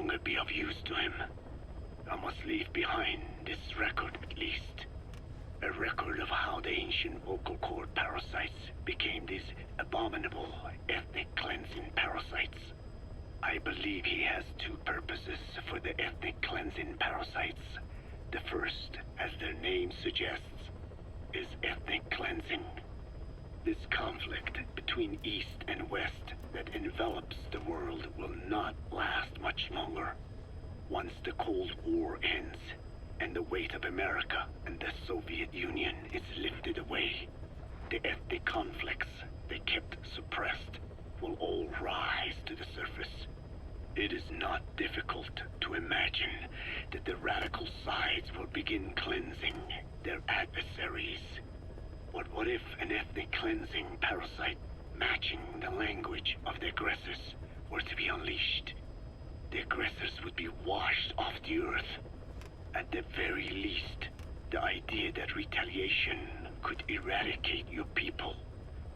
longer be of use to him. I must leave behind this record at least. A record of how the ancient vocal cord parasites became these abominable ethnic cleansing parasites. I believe he has two purposes for the ethnic cleansing parasites. The first, as their name suggests, is ethnic cleansing. This conflict between East and West that envelops the world will not last much longer. Once the Cold War ends, and the weight of America and the Soviet Union is lifted away, the ethnic conflicts they kept suppressed will all rise to the surface. It is not difficult to imagine that the radical sides will begin cleansing their adversaries. But what if an ethnic cleansing parasite matching the language of the aggressors were to be unleashed? The aggressors would be washed off the earth. At the very least, the idea that retaliation could eradicate your people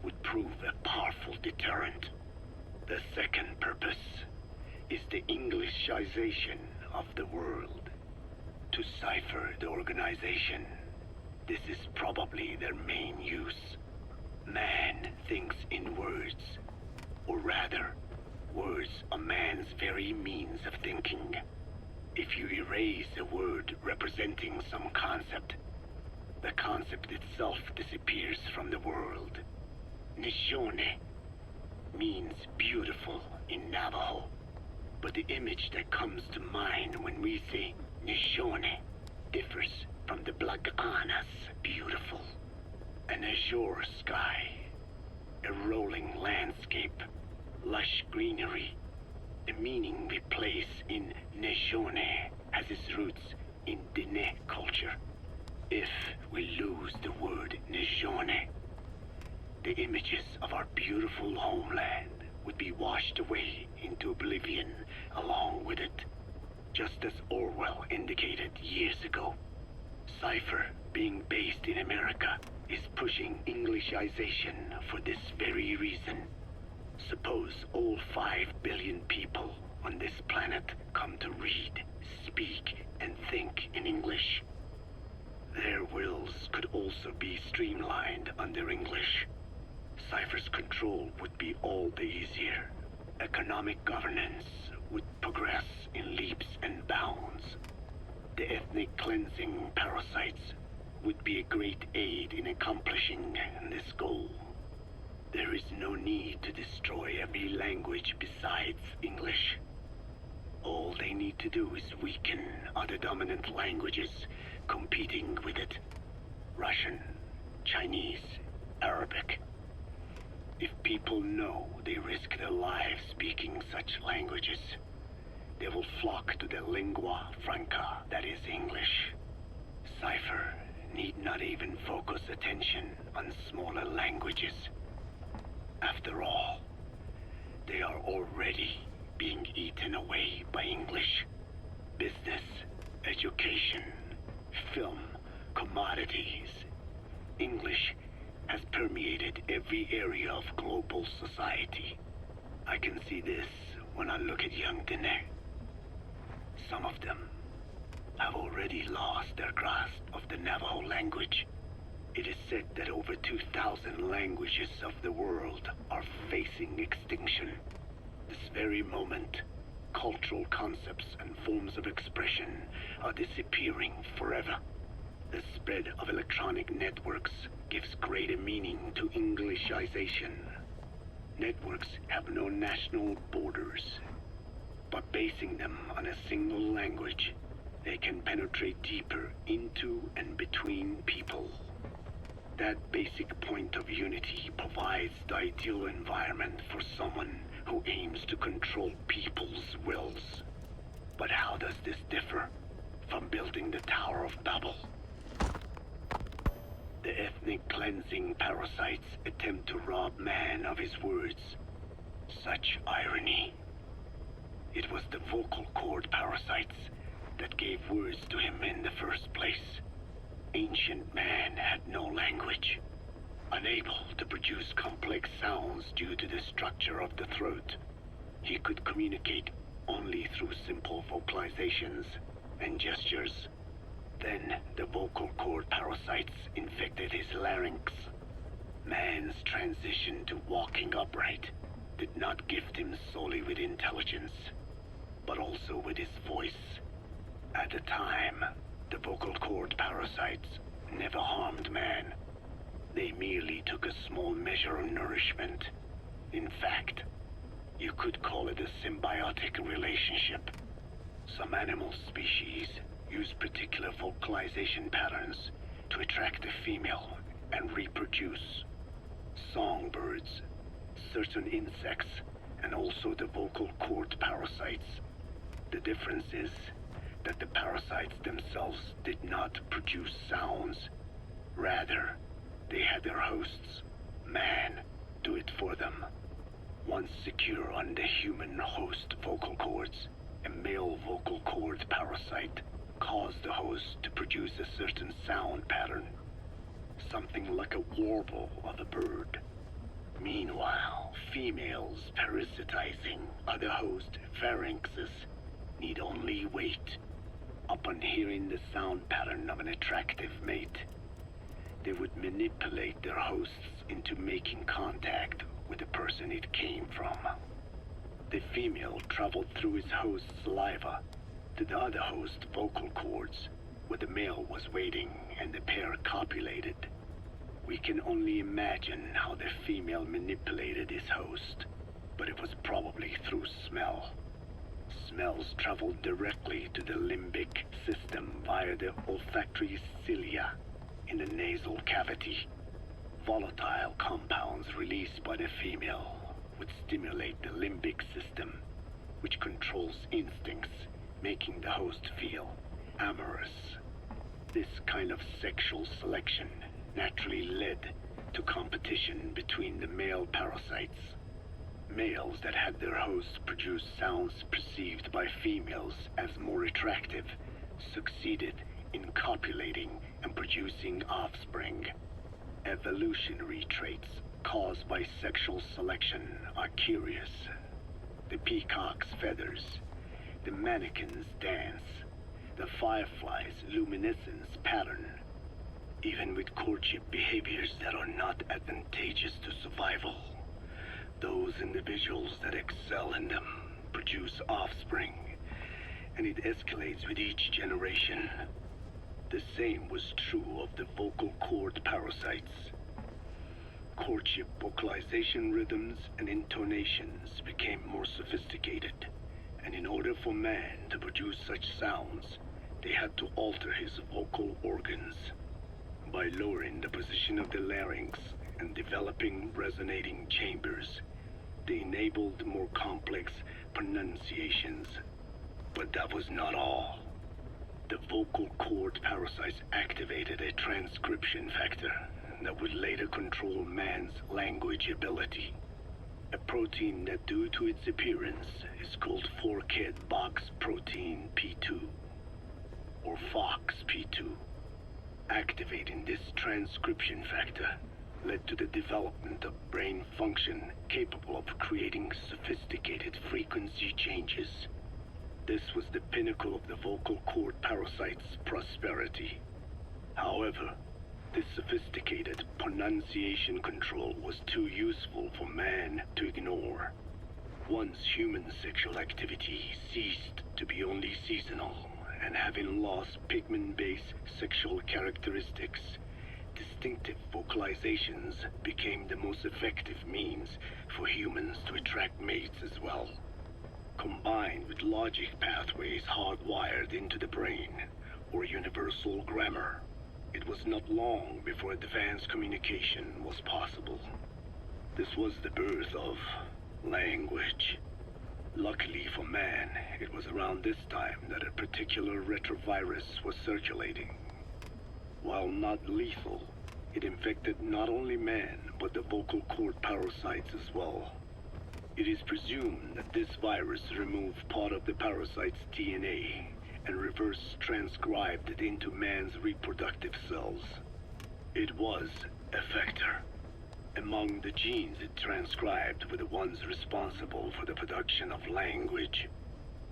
would prove a powerful deterrent. The second purpose is the Englishization of the world. To cipher the organization, this is probably their main use. Man thinks in words, or rather, words are man's very means of thinking. If you erase a word representing some concept, the concept itself disappears from the world. Nishone means beautiful in Navajo, but the image that comes to mind when we say Nishone differs from the Blagana's beautiful. An azure sky, a rolling landscape, lush greenery. The meaning we place in Nishone has its roots in Diné culture. If we lose the word Nishone, the images of our beautiful homeland would be washed away into oblivion along with it, just as Orwell indicated years ago. Cipher, being based in America, is pushing Englishization for this very reason. Suppose all 5 billion people on this planet come to read, speak, and think in English. Their wills could also be streamlined under English. Cipher's control would be all the easier. Economic governance would progress in leaps and bounds. The ethnic cleansing parasites would be a great aid in accomplishing this goal. There is no need to destroy every language besides English. All they need to do is weaken other dominant languages competing with it. Russian, Chinese, Arabic. If people know they risk their lives speaking such languages, they will flock to the lingua franca that is English. Cipher need not even focus attention on smaller languages. After all, they are already being eaten away by English. Business, education, film, commodities. English has permeated every area of global society. I can see this when I look at young Diné. Some of them have already lost their grasp of the Navajo language. It is said that over 2,000 languages of the world are facing extinction. This very moment, cultural concepts and forms of expression are disappearing forever. The spread of electronic networks gives greater meaning to Englishization. Networks have no national borders. By basing them on a single language, they can penetrate deeper into and between people. That basic point of unity provides the ideal environment for someone who aims to control people's wills. But how does this differ from building the Tower of Babel? The ethnic cleansing parasites attempt to rob man of his words. Such irony. It was the vocal cord parasites that gave words to him in the first place. Ancient man had no language. Unable to produce complex sounds due to the structure of the throat, he could communicate only through simple vocalizations and gestures. Then the vocal cord parasites infected his larynx. Man's transition to walking upright did not gift him solely with intelligence, but also with his voice. At the time, the vocal cord parasites never harmed man. They merely took a small measure of nourishment. In fact, you could call it a symbiotic relationship. Some animal species use particular vocalization patterns to attract a female and reproduce. Songbirds, certain insects, and also the vocal cord parasites. The difference is that the parasites themselves did not produce sounds. Rather, they had their hosts, man, do it for them. Once secure on the human host vocal cords, a male vocal cord parasite caused the host to produce a certain sound pattern, something like a warble of a bird. Meanwhile, females parasitizing other host pharynxes need only wait. Upon hearing the sound pattern of an attractive mate, they would manipulate their hosts into making contact with the person it came from. The female traveled through his host's saliva to the other host's vocal cords, where the male was waiting and the pair copulated. We can only imagine how the female manipulated his host, but it was probably through smell. Smells traveled directly to the limbic system via the olfactory cilia in the nasal cavity. Volatile compounds released by the female would stimulate the limbic system, which controls instincts, making the host feel amorous. This kind of sexual selection naturally led to competition between the male parasites. Males that had their hosts produce sounds perceived by females as more attractive succeeded in copulating and producing offspring. Evolutionary traits caused by sexual selection are curious. The peacock's feathers, the mannequin's dance, the firefly's luminescence pattern. Even with courtship behaviors that are not advantageous to survival, those individuals that excel in them produce offspring, and it escalates with each generation. The same was true of the vocal cord parasites. Courtship vocalization rhythms and intonations became more sophisticated, and in order for man to produce such sounds, they had to alter his vocal organs. By lowering the position of the larynx and developing resonating chambers, they enabled more complex pronunciations. But that was not all. The vocal cord parasites activated a transcription factor that would later control man's language ability. A protein that, due to its appearance, is called forkhead box protein P2, or FOXP2. Activating this transcription factor led to the development of brain function capable of creating sophisticated frequency changes. This was the pinnacle of the vocal cord parasite's prosperity. However, this sophisticated pronunciation control was too useful for man to ignore. Once human sexual activity ceased to be only seasonal, and having lost pigment-based sexual characteristics, distinctive vocalizations became the most effective means for humans to attract mates as well. Combined with logic pathways hardwired into the brain, or universal grammar, it was not long before advanced communication was possible. This was the birth of language. Luckily for man, it was around this time that a particular retrovirus was circulating. While not lethal, it infected not only man, but the vocal cord parasites as well. It is presumed that this virus removed part of the parasite's DNA and reverse transcribed it into man's reproductive cells. It was a vector. Among the genes it transcribed were the ones responsible for the production of language.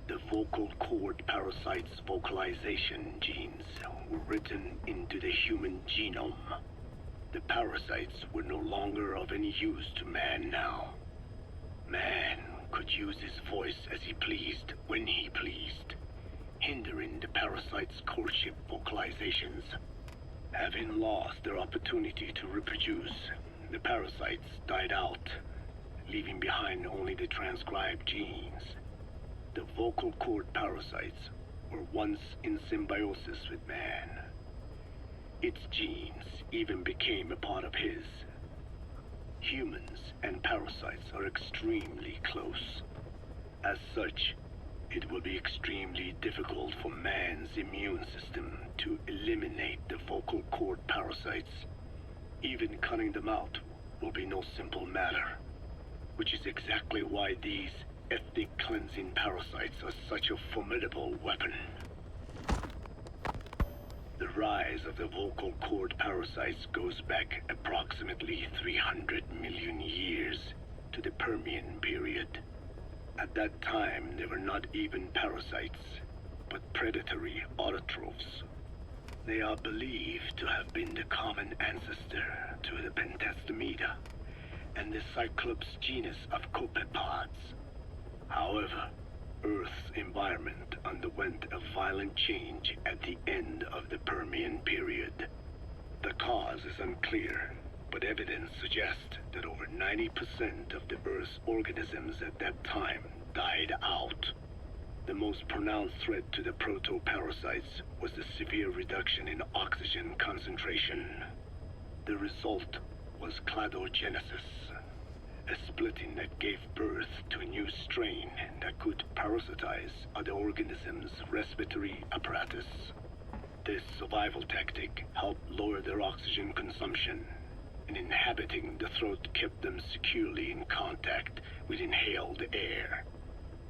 The vocal cord parasite's vocalization genes were written into the human genome. The parasites were no longer of any use to man now. Man could use his voice as he pleased, when he pleased, hindering the parasite's courtship vocalizations. Having lost their opportunity to reproduce, the parasites died out, leaving behind only the transcribed genes. The vocal cord parasites were once in symbiosis with man. Its genes even became a part of his. Humans and parasites are extremely close. As such, it will be extremely difficult for man's immune system to eliminate the vocal cord parasites. Even cutting them out will be no simple matter, which is exactly why these ethnic cleansing parasites are such a formidable weapon. The rise of the vocal cord parasites goes back approximately 300 million years to the Permian period. At that time, they were not even parasites, but predatory autotrophs. They are believed to have been the common ancestor to the Pentastemida and the Cyclops genus of copepods. However, Earth's environment underwent a violent change at the end of the Permian period. The cause is unclear, but evidence suggests that over 90% of the Earth's organisms at that time died out. The most pronounced threat to the protoparasites was the severe reduction in oxygen concentration. The result was cladogenesis, a splitting that gave birth to a new strain that could parasitize other organisms' respiratory apparatus. This survival tactic helped lower their oxygen consumption, and inhabiting the throat kept them securely in contact with inhaled air.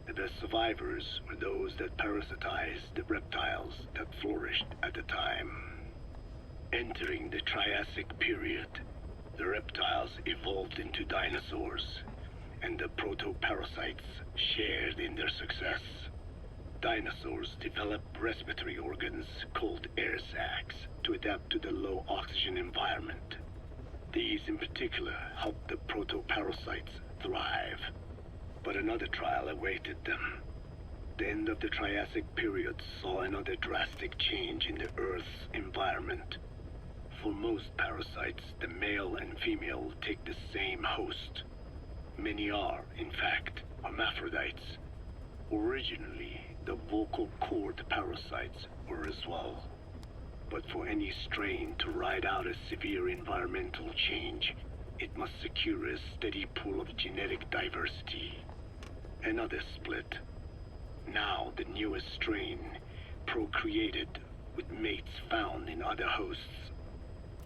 The best survivors were those that parasitized the reptiles that flourished at the time. Entering the Triassic period, the reptiles evolved into dinosaurs, and the protoparasites shared in their success. Dinosaurs developed respiratory organs called air sacs to adapt to the low oxygen environment. These in particular helped the protoparasites thrive. But another trial awaited them. The end of the Triassic period saw another drastic change in the Earth's environment. For most parasites, the male and female take the same host. Many are, in fact, hermaphrodites. Originally, the vocal cord parasites were as well. But for any strain to ride out a severe environmental change, it must secure a steady pool of genetic diversity. Another split. Now the newest strain procreated with mates found in other hosts.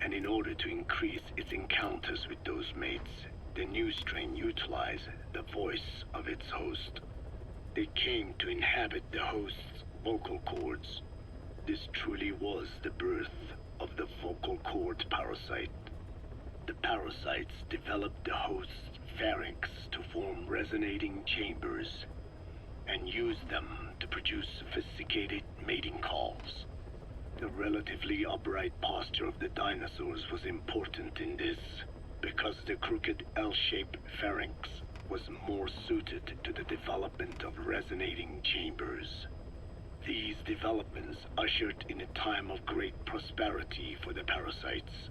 And in order to increase its encounters with those mates, the new strain utilized the voice of its host. They came to inhabit the host's vocal cords. This truly was the birth of the vocal cord parasite. The parasites developed the host's pharynx to form resonating chambers and used them to produce sophisticated mating calls. The relatively upright posture of the dinosaurs was important in this, because the crooked L-shaped pharynx was more suited to the development of resonating chambers. These developments ushered in a time of great prosperity for the parasites.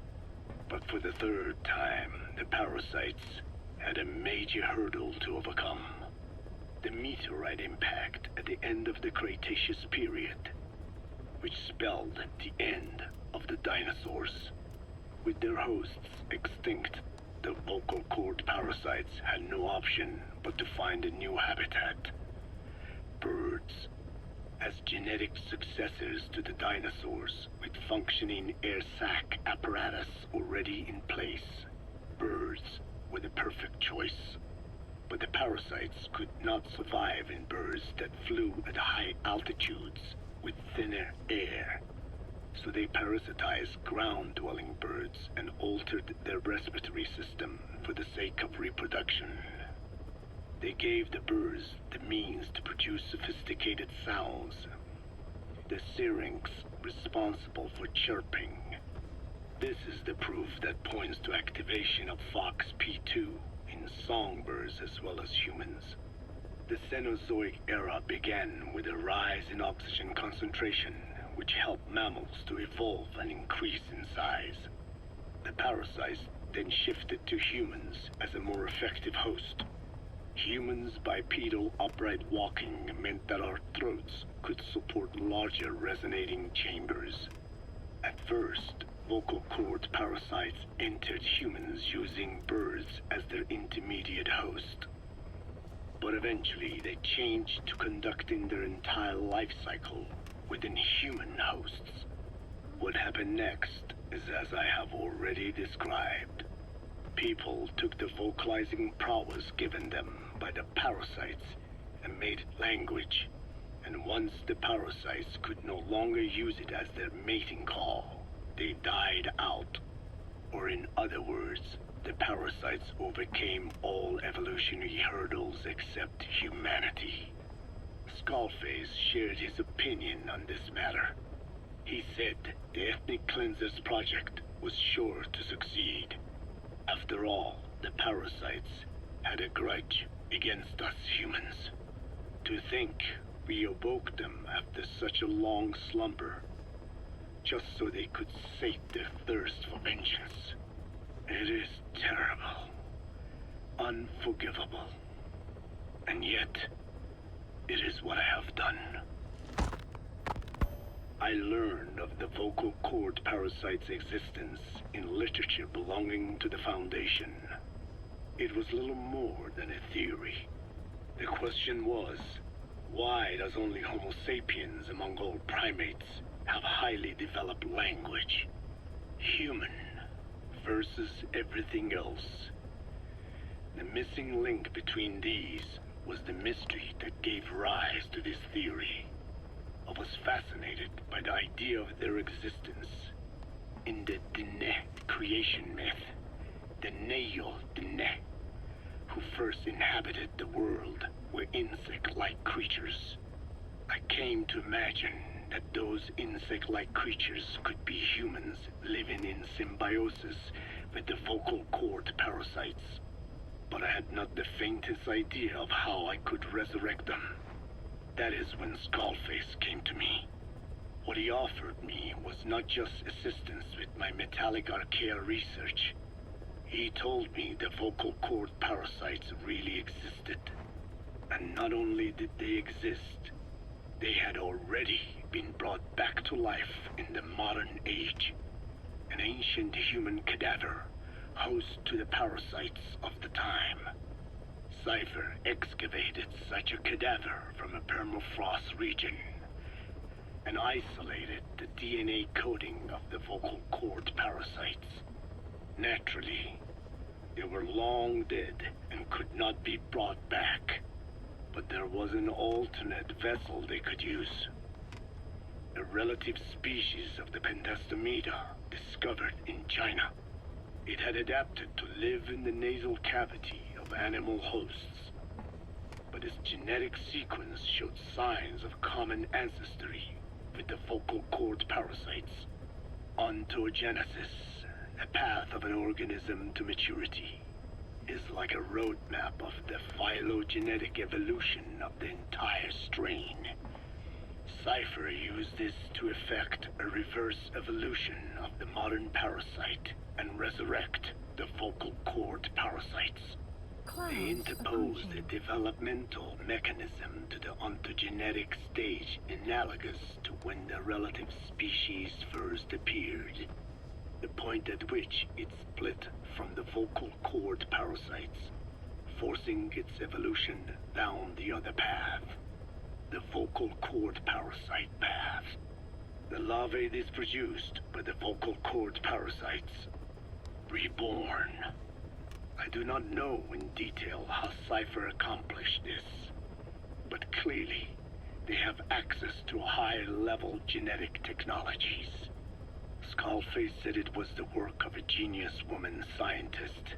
But for the third time, the parasites had a major hurdle to overcome. The meteorite impact at the end of the Cretaceous period, which spelled the end of the dinosaurs. With their hosts extinct, the vocal cord parasites had no option but to find a new habitat. Birds. As genetic successors to the dinosaurs, with functioning air sac apparatus already in place, birds were the perfect choice. But the parasites could not survive in birds that flew at high altitudes with thinner air. So they parasitized ground-dwelling birds and altered their respiratory system for the sake of reproduction. They gave the birds the means to produce sophisticated sounds. The syrinx responsible for chirping. This is the proof that points to activation of FOXP2 in songbirds as well as humans. The Cenozoic era began with a rise in oxygen concentration, which helped mammals to evolve and increase in size. The parasites then shifted to humans as a more effective host. Humans' bipedal upright walking meant that our throats could support larger resonating chambers. At first, vocal cord parasites entered humans using birds as their intermediate host. But eventually they changed to conducting their entire life cycle within human hosts. What happened next is as I have already described. People took the vocalizing prowess given them by the parasites and made it language. And once the parasites could no longer use it as their mating call, they died out. Or in other words, the parasites overcame all evolutionary hurdles except humanity. Skullface shared his opinion on this matter. He said the Ethnic Cleansers Project was sure to succeed. After all, the parasites had a grudge against us humans. To think we awoke them after such a long slumber, just so they could sate their thirst for vengeance. It is terrible, unforgivable, and yet, it is what I have done. I learned of the vocal cord parasite's existence in literature belonging to the Foundation. It was little more than a theory. The question was, why does only Homo sapiens among all primates have highly developed language? Human versus everything else. The missing link between these was the mystery that gave rise to this theory. I was fascinated by the idea of their existence. In the Dene creation myth, the Neo Dene, who first inhabited the world, were insect-like creatures. I came to imagine that those insect-like creatures could be humans living in symbiosis with the vocal cord parasites. But I had not the faintest idea of how I could resurrect them. That is when Skullface came to me. What he offered me was not just assistance with my metallic archaea research. He told me the vocal cord parasites really existed. And not only did they exist, they had already been brought back to life in the modern age. An ancient human cadaver, host to the parasites of the time. Cypher excavated such a cadaver from a permafrost region and isolated the DNA coding of the vocal cord parasites. Naturally, they were long dead and could not be brought back, but there was an alternate vessel they could use. A relative species of the Pentastomida discovered in China. It had adapted to live in the nasal cavity of animal hosts, but its genetic sequence showed signs of common ancestry with the vocal cord parasites. Ontogenesis, the path of an organism to maturity, is like a roadmap of the phylogenetic evolution of the entire strain. Cypher used this to effect a reverse evolution of the modern parasite and resurrect the vocal cord parasites. They interposed a developmental mechanism to the ontogenetic stage analogous to when the relative species first appeared, the point at which it split from the vocal cord parasites, forcing its evolution down the other path, the vocal cord parasite path. The larvae is produced by the vocal cord parasites, reborn. I do not know in detail how Cypher accomplished this, but clearly they have access to high-level genetic technologies. Skullface said it was the work of a genius woman scientist,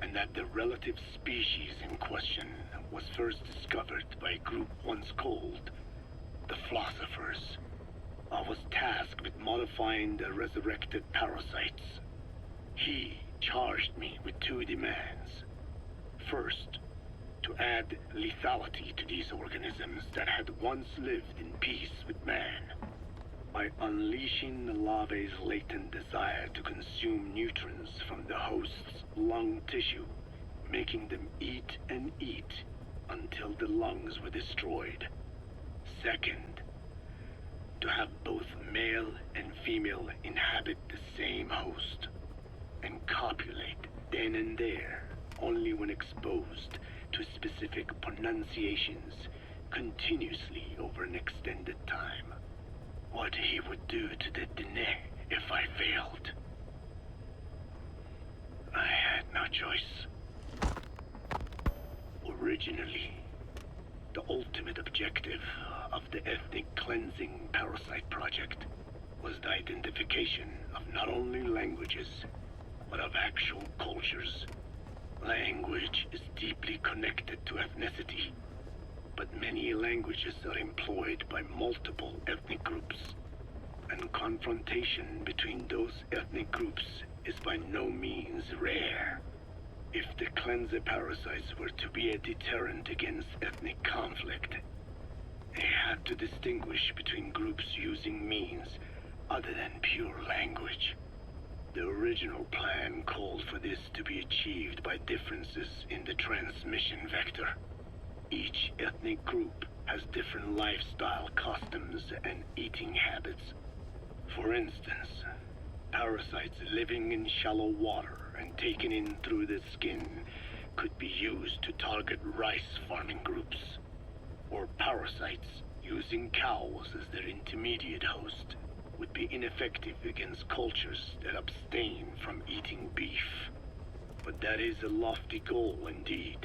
and that the relative species in question was first discovered by a group once called the Philosophers. I was tasked with modifying the resurrected parasites. He charged me with two demands. First, to add lethality to these organisms that had once lived in peace with man, by unleashing the larvae's latent desire to consume nutrients from the host's lung tissue, making them eat and eat until the lungs were destroyed. Second, to have both male and female inhabit the same host and copulate then and there only when exposed to specific pronunciations continuously over an extended time. What he would do to the Dene if I failed. I had no choice. Originally, the ultimate objective of the ethnic cleansing parasite project was the identification of not only languages, but of actual cultures. Language is deeply connected to ethnicity, but many languages are employed by multiple ethnic groups, and confrontation between those ethnic groups is by no means rare. If the cleanser parasites were to be a deterrent against ethnic conflict, they had to distinguish between groups using means other than pure language. The original plan called for this to be achieved by differences in the transmission vector. Each ethnic group has different lifestyle customs and eating habits. For instance, parasites living in shallow water and taken in through the skin could be used to target rice farming groups, or parasites using cows as their intermediate host would be ineffective against cultures that abstain from eating beef. But that is a lofty goal indeed.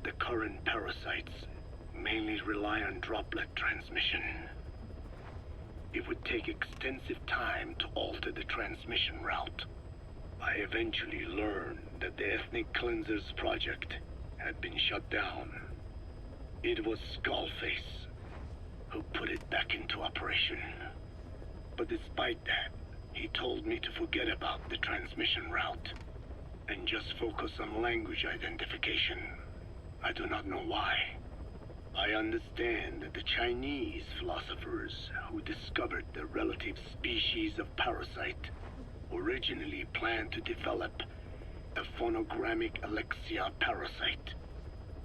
The current parasites mainly rely on droplet transmission. It would take extensive time to alter the transmission route. I eventually learned that the Ethnic Cleansers project had been shut down. It was Skullface who put it back into operation. But despite that, he told me to forget about the transmission route and just focus on language identification. I do not know why. I understand that the Chinese philosophers who discovered the relative species of parasite originally planned to develop a phonogrammic Alexia parasite.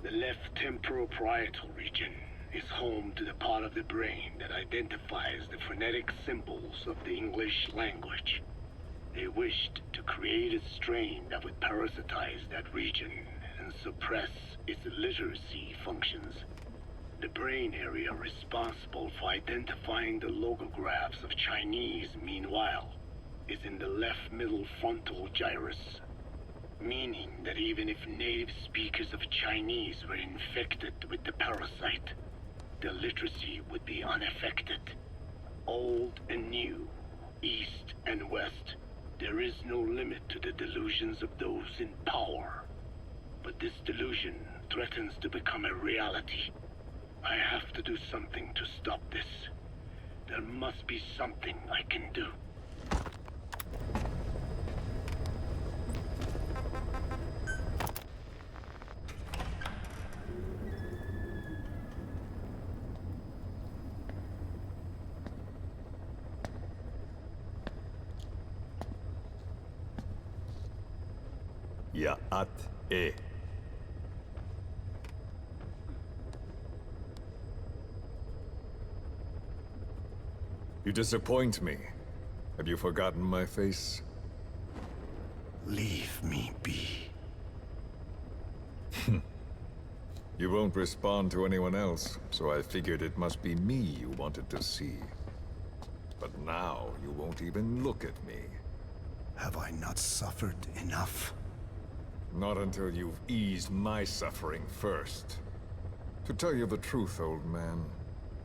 The left temporoparietal region is home to the part of the brain that identifies the phonetic symbols of the English language. They wished to create a strain that would parasitize that region and suppress its literacy functions. The brain area responsible for identifying the logographs of Chinese, meanwhile, is in the left middle frontal gyrus, meaning that even if native speakers of Chinese were infected with the parasite, the literacy would be unaffected. Old and new, east and west, there is no limit to the delusions of those in power. But this delusion threatens to become a reality. I have to do something to stop this. There must be something I can do. Ya'at-e. You disappoint me. Have you forgotten my face? Leave me be. You won't respond to anyone else, so I figured it must be me you wanted to see. But now you won't even look at me. Have I not suffered enough? Not until you've eased my suffering first. To tell you the truth, old man,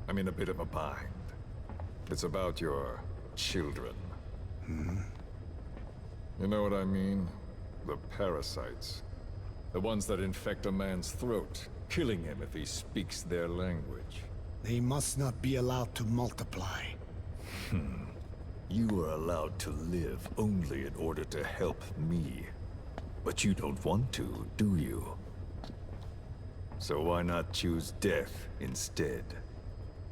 I'm in a bit of a bind. It's about your children. Hmm? You know what I mean? The parasites. The ones that infect a man's throat, killing him if he speaks their language. They must not be allowed to multiply. You are allowed to live only in order to help me. But you don't want to, do you? So why not choose death instead?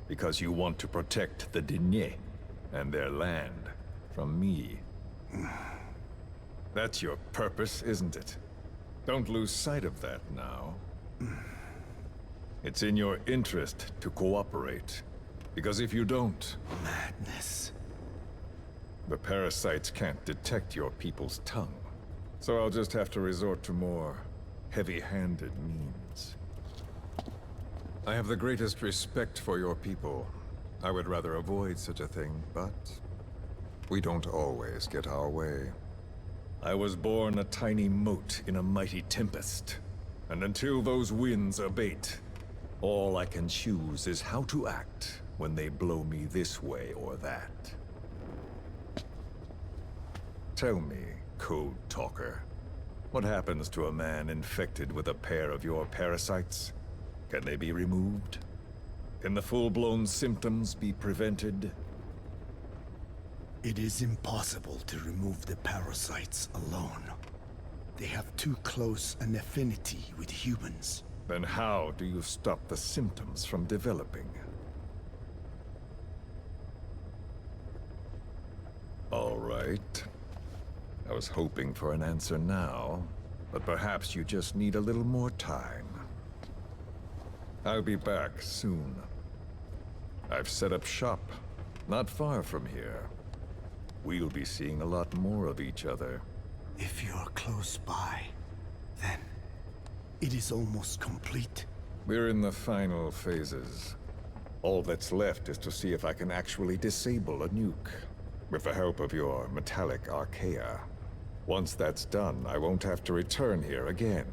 Because you want to protect the Diné and their land from me. That's your purpose, isn't it? Don't lose sight of that now. It's in your interest to cooperate. Because if you don't, Madness. the parasites can't detect your people's tongue. So I'll just have to resort to more heavy-handed means. I have the greatest respect for your people. I would rather avoid such a thing, but we don't always get our way. I was born a tiny mote in a mighty tempest, and until those winds abate, all I can choose is how to act when they blow me this way or that. Tell me, Code Talker, what happens to a man infected with a pair of your parasites? Can they be removed? Can the full-blown symptoms be prevented? It is impossible to remove the parasites alone. They have too close an affinity with humans. Then how do you stop the symptoms from developing? All right. I was hoping for an answer now, but perhaps you just need a little more time. I'll be back soon. I've set up shop, not far from here. We'll be seeing a lot more of each other. If you're close by, then it is almost complete. We're in the final phases. All that's left is to see if I can actually disable a nuke, with the help of your metallic archaea. Once that's done, I won't have to return here again,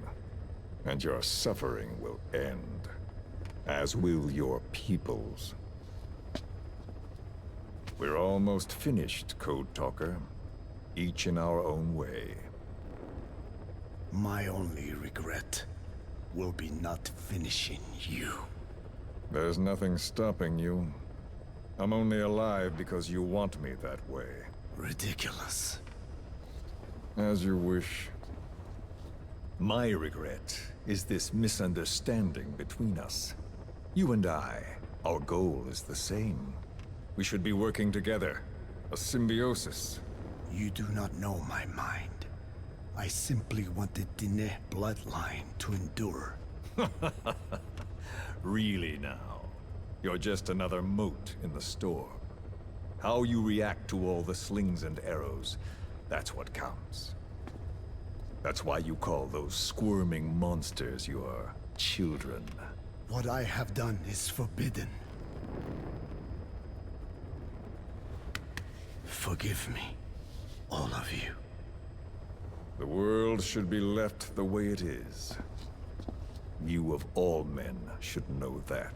and your suffering will end, as will your people's. We're almost finished, Code Talker, each in our own way. My only regret will be not finishing you. There's nothing stopping you. I'm only alive because you want me that way. Ridiculous. As you wish. My regret is this misunderstanding between us. You and I, our goal is the same. We should be working together. A symbiosis. You do not know my mind. I simply want the Diné bloodline to endure. Really now? You're just another mote in the storm. How you react to all the slings and arrows, that's what counts. That's why you call those squirming monsters your children. What I have done is forbidden. Forgive me, all of you. The world should be left the way it is. You of all men should know that.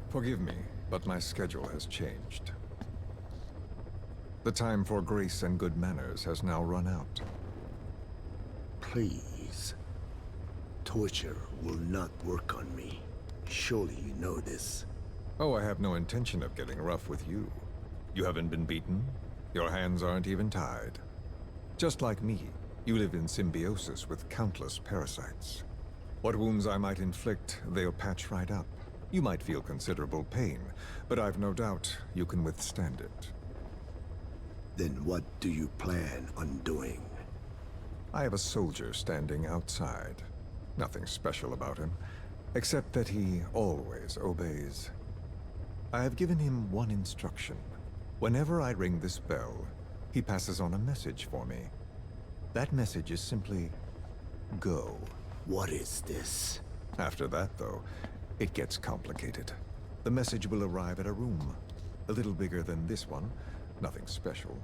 Forgive me, but my schedule has changed. The time for grace and good manners has now run out. Please. Torture will not work on me. Surely you know this. Oh, I have no intention of getting rough with you. You haven't been beaten. Your hands aren't even tied. Just like me, you live in symbiosis with countless parasites. What wounds I might inflict, they'll patch right up. You might feel considerable pain, but I've no doubt you can withstand it. Then what do you plan on doing? I have a soldier standing outside. Nothing special about him, except that he always obeys. I have given him one instruction. Whenever I ring this bell, he passes on a message for me. That message is simply, go. What is this? After that, though, it gets complicated. The message will arrive at a room. A little bigger than this one. Nothing special.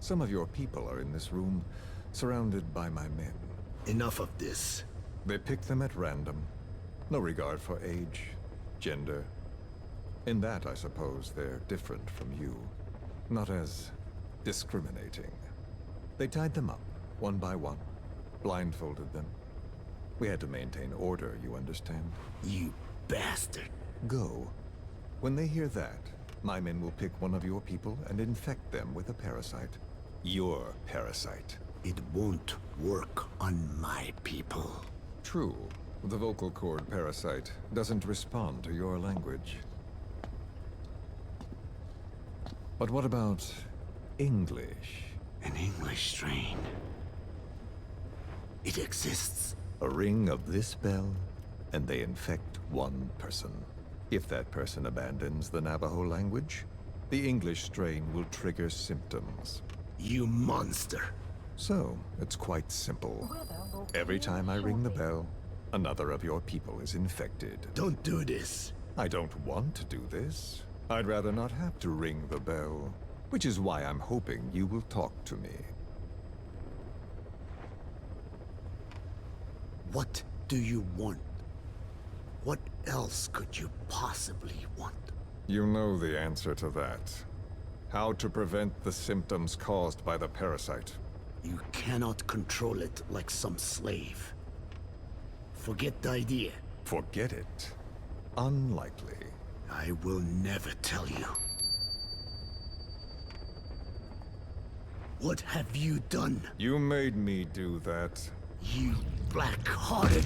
Some of your people are in this room, surrounded by my men. Enough of this. They pick them at random. No regard for age, gender. In that, I suppose, they're different from you. Not as discriminating. They tied them up, one by one. Blindfolded them. We had to maintain order, you understand? You bastard. Go. When they hear that, my men will pick one of your people and infect them with a parasite. Your parasite. It won't work on my people. True. The vocal cord parasite doesn't respond to your language. But what about English? An English strain. It exists. A ring of this bell, and they infect one person. If that person abandons the Navajo language, the English strain will trigger symptoms. You monster. So, it's quite simple. Every time I ring the bell, another of your people is infected. Don't do this. I don't want to do this. I'd rather not have to ring the bell, which is why I'm hoping you will talk to me. What do you want? What else could you possibly want? You know the answer to that. How to prevent the symptoms caused by the parasite. You cannot control it like some slave. Forget the idea. Forget it. Unlikely. I will never tell you. What have you done? You made me do that. You black-hearted...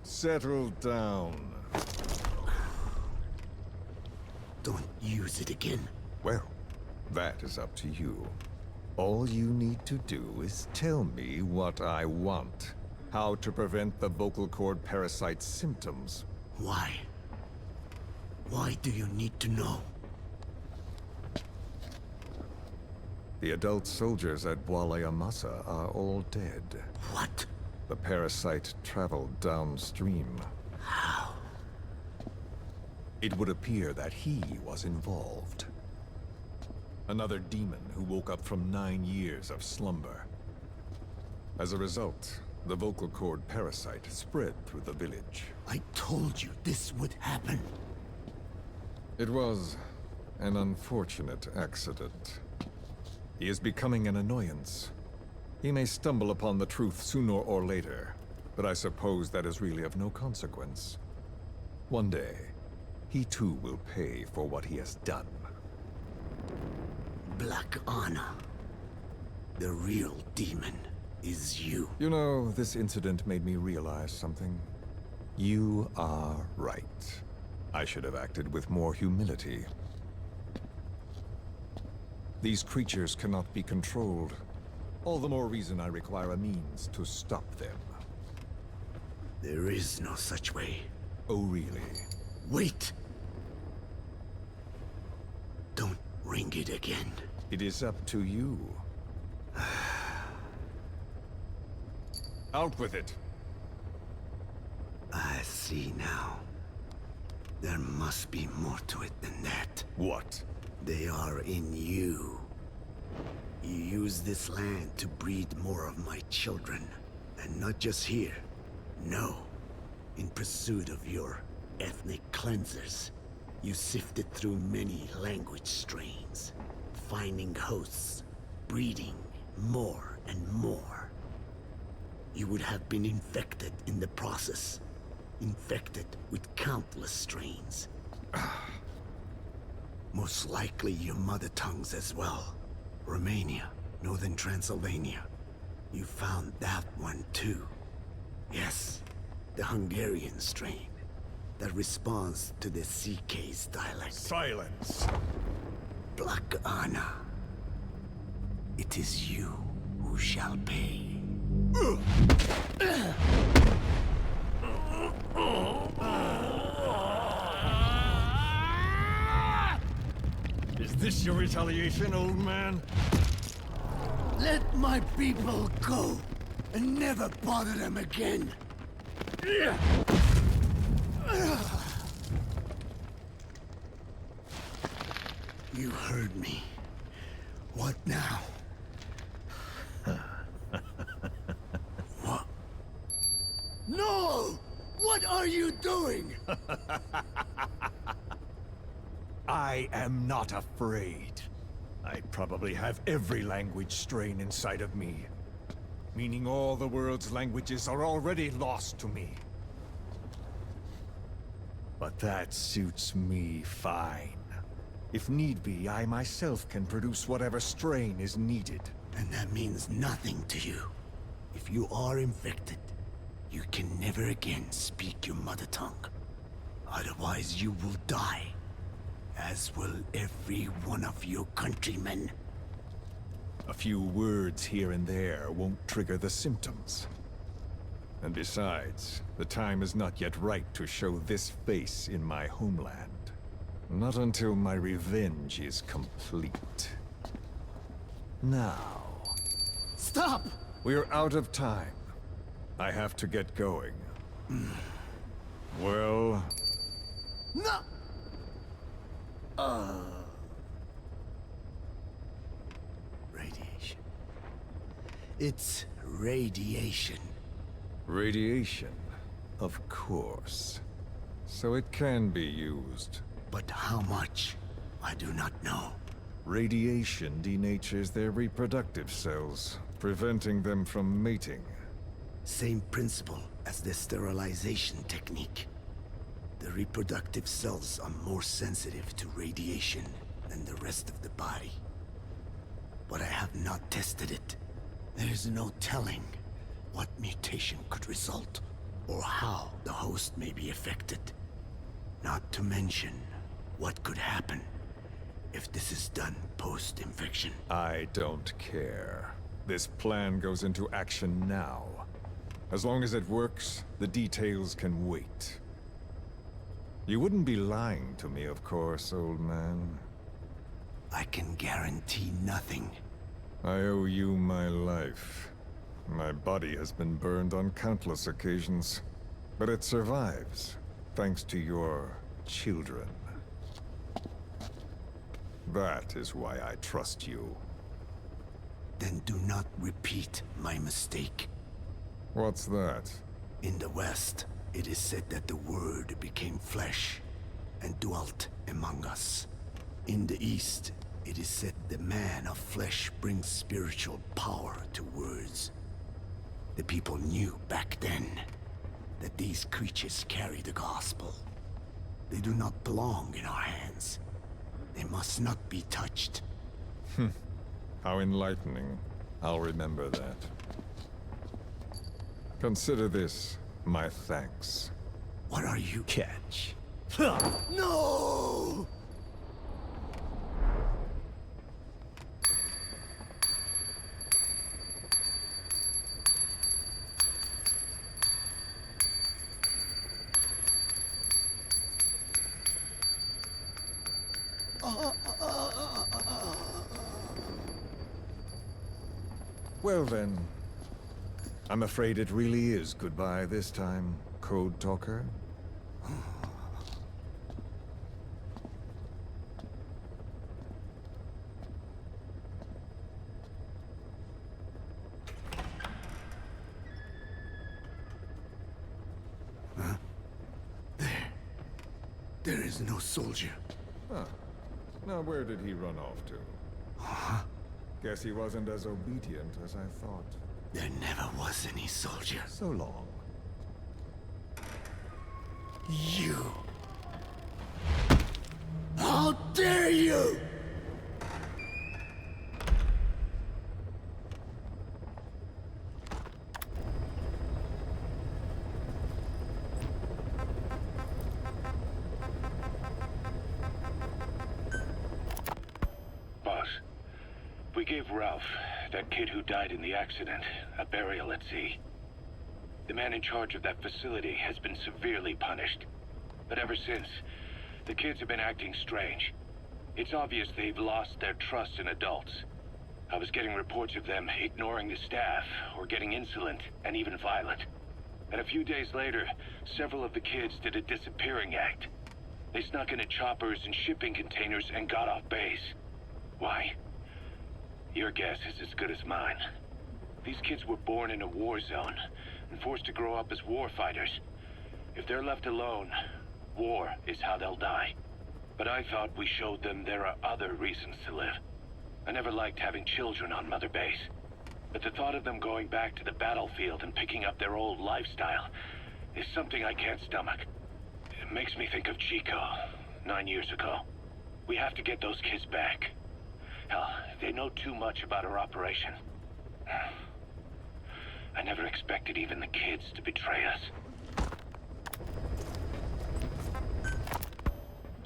Settle down. Don't use it again. Well, that is up to you. All you need to do is tell me what I want. How to prevent the vocal cord parasite's symptoms. Why? Why do you need to know? The adult soldiers at Bwala are all dead. What? The parasite traveled downstream. How? It would appear that he was involved. Another demon who woke up from 9 years of slumber. As a result, the vocal cord parasite spread through the village. I told you this would happen. It was an unfortunate accident. He is becoming an annoyance. He may stumble upon the truth sooner or later, but I suppose that is really of no consequence. One day, he too will pay for what he has done. Black Anna. The real demon is you. You know, this incident made me realize something. You are right. I should have acted with more humility. These creatures cannot be controlled. All the more reason I require a means to stop them. There is no such way. Oh, really? Wait! Don't ring it again. It is up to you. Out with it! I see now. There must be more to it than that. What? They are in you. You use this land to breed more of my children. And not just here. No. In pursuit of your ethnic cleansers. You sifted through many language strains. Finding hosts. Breeding more and more. You would have been infected in the process. Infected with countless strains. Most likely your mother tongues as well. Romania, Northern Transylvania. You found that one too. Yes, the Hungarian strain. That responds to the CK's dialect. Silence! Black Anna. It is you who shall pay. Is this your retaliation, old man? Let my people go! and never bother them again. You heard me. What now? What? No! What are you doing? I am not afraid. I probably have every language strain inside of me. Meaning all the world's languages are already lost to me. But that suits me fine. If need be, I myself can produce whatever strain is needed. And that means nothing to you. If you are infected, you can never again speak your mother tongue. Otherwise, you will die. As will every one of your countrymen. A few words here and there won't trigger the symptoms. And besides, the time is not yet right to show this face in my homeland. Not until my revenge is complete. Now... Stop! We're out of time. I have to get going. Well... No! Radiation. It's radiation. Radiation, of course. So it can be used. But how much? I do not know. Radiation denatures their reproductive cells, preventing them from mating. Same principle as the sterilization technique. The reproductive cells are more sensitive to radiation than the rest of the body. But I have not tested it. There is no telling what mutation could result, or how the host may be affected. Not to mention what could happen if this is done post-infection. I don't care. This plan goes into action now. As long as it works, the details can wait. You wouldn't be lying to me, of course, old man. I can guarantee nothing. I owe you my life. My body has been burned on countless occasions, but it survives, thanks to your children. That is why I trust you. Then do not repeat my mistake. What's that? In the West, it is said that the Word became flesh and dwelt among us. In the East, it is said the man of flesh brings spiritual power to words. The people knew back then that these creatures carry the gospel. They do not belong in our hands. They must not be touched. How enlightening. I'll remember that. Consider this my thanks. What are you? Catch. No! Well then, I'm afraid it really is goodbye this time, Code Talker. There is no soldier. Huh. Now where did he run off to? Guess he wasn't as obedient as I thought. There never was any soldier. So long. You! How dare you! Boss, we gave Ralph, that kid who died in the accident, a burial at sea. The man in charge of that facility has been severely punished. But ever since, the kids have been acting strange. It's obvious they've lost their trust in adults. I was getting reports of them ignoring the staff, or getting insolent, and even violent. And a few days later, several of the kids did a disappearing act. They snuck into choppers and shipping containers and got off base. Why? Your guess is as good as mine. These kids were born in a war zone, and forced to grow up as warfighters. If they're left alone, war is how they'll die. But I thought we showed them there are other reasons to live. I never liked having children on Mother Base. But the thought of them going back to the battlefield and picking up their old lifestyle is something I can't stomach. It makes me think of Chico, 9 years ago. We have to get those kids back. Hell, they know too much about our operation. I never expected even the kids to betray us.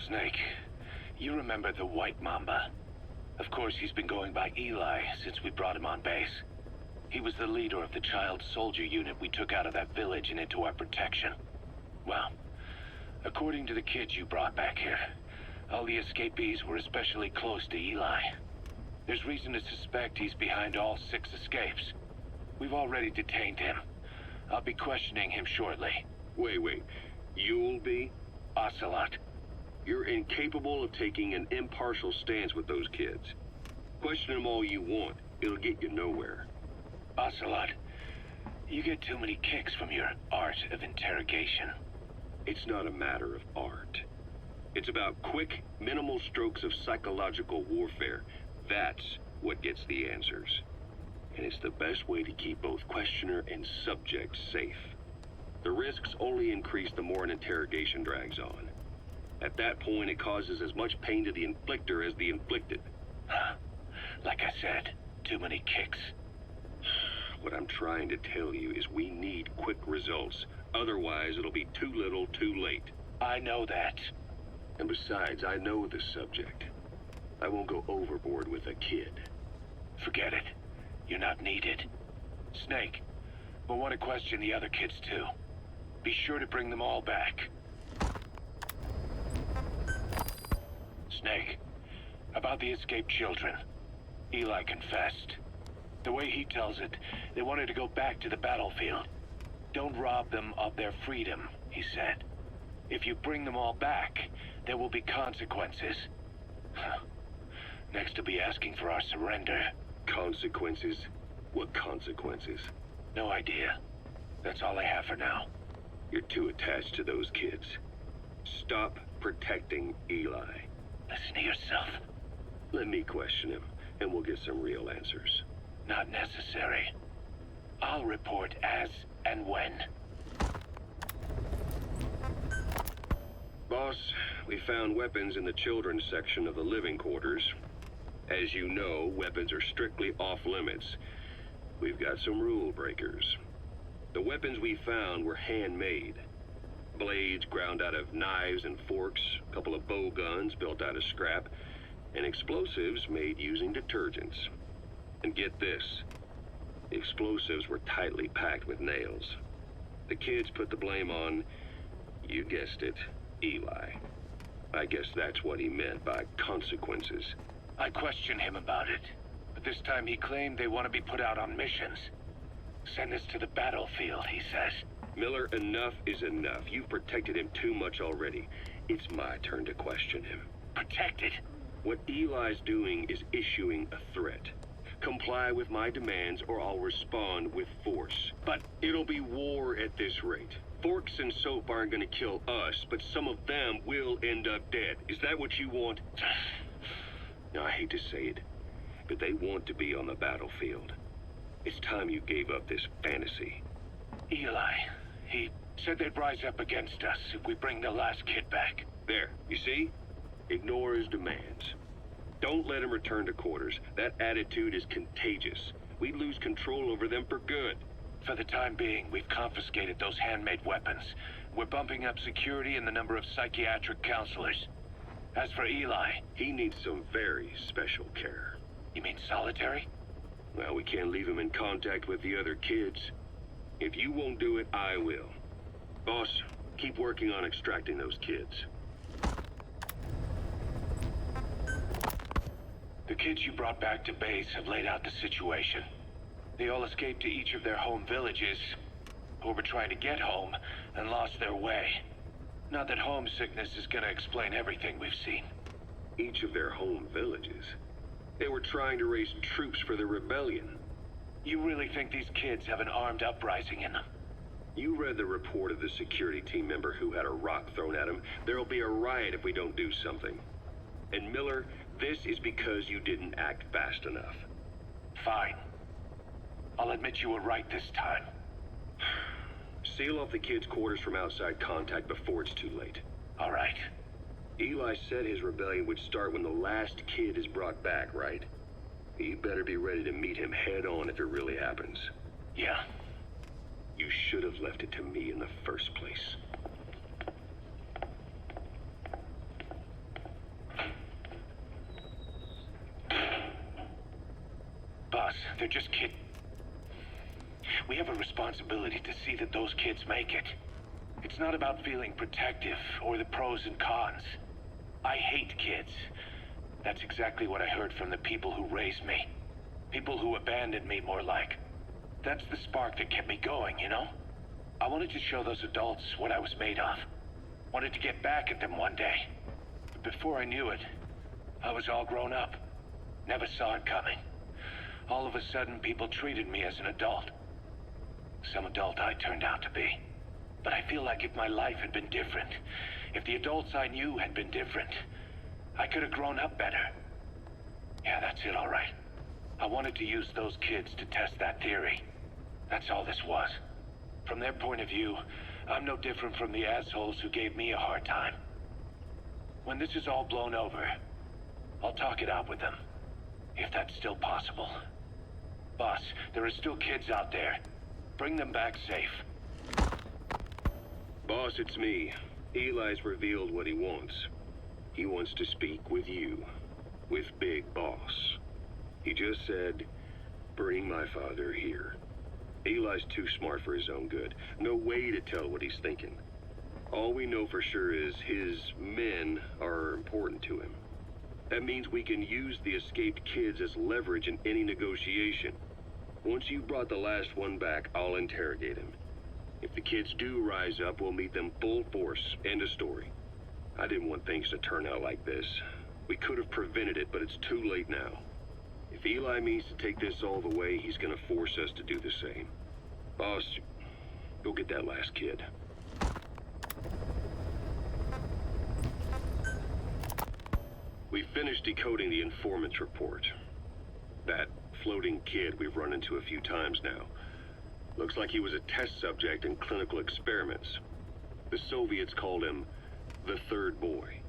Snake, you remember the White Mamba? Of course, he's been going by Eli since we brought him on base. He was the leader of the child soldier unit we took out of that village and into our protection. Well, according to the kids you brought back here, all the escapees were especially close to Eli. There's reason to suspect he's behind all 6 escapes. We've already detained him. I'll be questioning him shortly. Wait. You'll be? Ocelot. You're incapable of taking an impartial stance with those kids. Question them all you want. It'll get you nowhere. Ocelot, you get too many kicks from your art of interrogation. It's not a matter of art. It's about quick, minimal strokes of psychological warfare. That's what gets the answers. And it's the best way to keep both questioner and subject safe. The risks only increase the more an interrogation drags on. At that point, it causes as much pain to the inflictor as the inflicted. Like I said, too many kicks. What I'm trying to tell you is we need quick results. Otherwise, it'll be too little, too late. I know that. And besides, I know the subject. I won't go overboard with a kid. Forget it. You're not needed. Snake, we'll want to question the other kids too. Be sure to bring them all back. Snake, about the escaped children. Eli confessed. The way he tells it, they wanted to go back to the battlefield. Don't rob them of their freedom, he said. If you bring them all back, there will be consequences. Next to be asking for our surrender. Consequences? What consequences? No idea. That's all I have for now. You're too attached to those kids. Stop protecting Eli. Listen to yourself. Let me question him, and we'll get some real answers. Not necessary. I'll report as and when. Boss, we found weapons in the children's section of the living quarters. As you know, weapons are strictly off limits. We've got some rule breakers. The weapons we found were handmade. Blades ground out of knives and forks, a couple of bow guns built out of scrap, and explosives made using detergents. And get this, the explosives were tightly packed with nails. The kids put the blame on, you guessed it, Eli. I guess that's what he meant by consequences. I questioned him about it, but this time he claimed they want to be put out on missions. Send us to the battlefield, he says. Miller, enough is enough. You've protected him too much already. It's my turn to question him. Protected? What Eli's doing is issuing a threat. Comply with my demands or I'll respond with force. But it'll be war at this rate. Forks and soap aren't gonna kill us, but some of them will end up dead. Is that what you want? Now, I hate to say it, but they want to be on the battlefield. It's time you gave up this fantasy. Eli, he said they'd rise up against us if we bring the last kid back. There, you see? Ignore his demands. Don't let him return to quarters. That attitude is contagious. We'd lose control over them for good. For the time being, we've confiscated those handmade weapons. We're bumping up security and the number of psychiatric counselors. As for Eli... He needs some very special care. You mean solitary? Well, we can't leave him in contact with the other kids. If you won't do it, I will. Boss, keep working on extracting those kids. The kids you brought back to base have laid out the situation. They all escaped to each of their home villages, or were trying to get home, and lost their way. Not that homesickness is gonna explain everything we've seen. Each of their home villages. They were trying to raise troops for the rebellion. You really think these kids have an armed uprising in them? You read the report of the security team member who had a rock thrown at him. There'll be a riot if we don't do something. And Miller, this is because you didn't act fast enough. Fine. I'll admit you were right this time. Seal off the kids' quarters from outside contact before it's too late. All right. Eli said his rebellion would start when the last kid is brought back, right? You better be ready to meet him head on if it really happens. Yeah. You should have left it to me in the first place. Boss, they're just kids. We have a responsibility to see that those kids make it. It's not about feeling protective or the pros and cons. I hate kids. That's exactly what I heard from the people who raised me. People who abandoned me, more like. That's the spark that kept me going, you know? I wanted to show those adults what I was made of. Wanted to get back at them one day. But before I knew it, I was all grown up. Never saw it coming. All of a sudden, people treated me as an adult. Some adult I turned out to be. But I feel like if my life had been different, if the adults I knew had been different, I could have grown up better. Yeah, that's it, all right. I wanted to use those kids to test that theory. That's all this was. From their point of view, I'm no different from the assholes who gave me a hard time. When this is all blown over, I'll talk it out with them. If that's still possible. Boss, there are still kids out there. Bring them back safe. Boss, it's me. Eli's revealed what he wants. He wants to speak with you. With Big Boss. He just said, bring my father here. Eli's too smart for his own good. No way to tell what he's thinking. All we know for sure is his men are important to him. That means we can use the escaped kids as leverage in any negotiation. Once you've brought the last one back, I'll interrogate him. If the kids do rise up, we'll meet them full force. End of story. I didn't want things to turn out like this. We could have prevented it, but it's too late now. If Eli means to take this all the way, he's gonna force us to do the same. Boss, go get that last kid. We finished decoding the informant's report. That floating kid we've run into a few times now. Looks like he was a test subject in clinical experiments. The Soviets called him the Third Boy.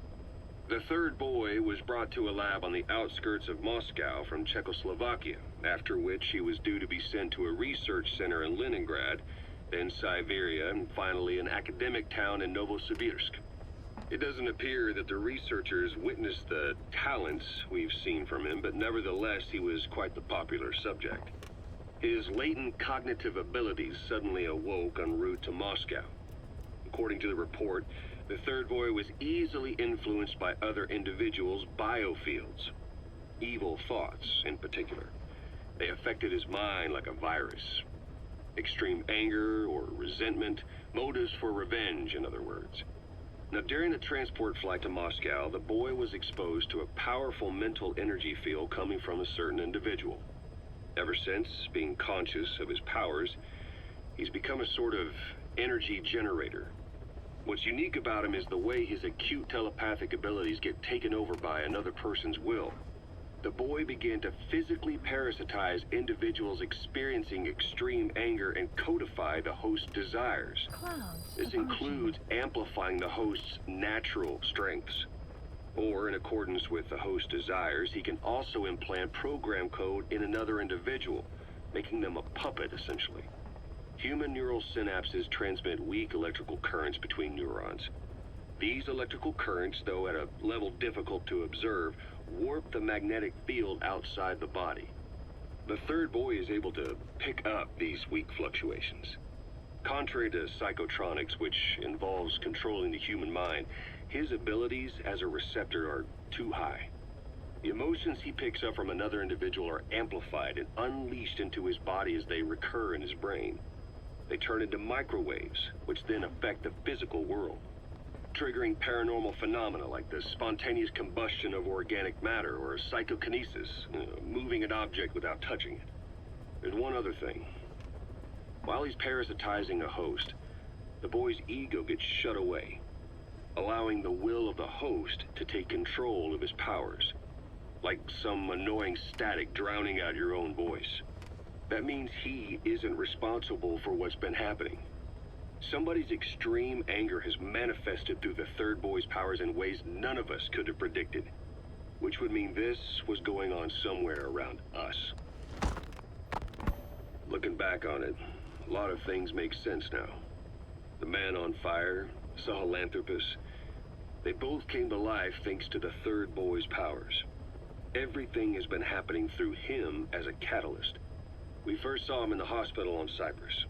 The Third Boy was brought to a lab on the outskirts of Moscow from Czechoslovakia, after which he was due to be sent to a research center in Leningrad, then Siberia, and finally an academic town in Novosibirsk. It doesn't appear that the researchers witnessed the talents we've seen from him, but nevertheless he was quite the popular subject. His latent cognitive abilities suddenly awoke en route to Moscow. According to the report, the Third Boy was easily influenced by other individuals' biofields. Evil thoughts, in particular. They affected his mind like a virus. Extreme anger or resentment, motives for revenge, in other words. Now, during the transport flight to Moscow, the boy was exposed to a powerful mental energy field coming from a certain individual. Ever since, being conscious of his powers, he's become a sort of energy generator. What's unique about him is the way his acute telepathic abilities get taken over by another person's will. The boy began to physically parasitize individuals experiencing extreme anger and codify the host's desires. This includes amplifying the host's natural strengths. Or, in accordance with the host's desires, he can also implant program code in another individual, making them a puppet, essentially. Human neural synapses transmit weak electrical currents between neurons. These electrical currents, though at a level difficult to observe, warp the magnetic field outside the body. The Third Boy is able to pick up these weak fluctuations. Contrary to psychotronics, which involves controlling the human mind, his abilities as a receptor are too high. The emotions he picks up from another individual are amplified and unleashed into his body as they recur in his brain. They turn into microwaves, which then affect the physical world, triggering paranormal phenomena like the spontaneous combustion of organic matter or psychokinesis, moving an object without touching it. There's one other thing. While he's parasitizing a host, the boy's ego gets shut away, allowing the will of the host to take control of his powers, like some annoying static drowning out your own voice. That means he isn't responsible for what's been happening. Somebody's extreme anger has manifested through the third boy's powers in ways none of us could have predicted, which would mean this was going on somewhere around us. Looking back on it, a lot of things make sense now. The man on fire, Sahelanthropus, they both came to life thanks to the third boy's powers. Everything has been happening through him as a catalyst. We first saw him in the hospital on Cyprus.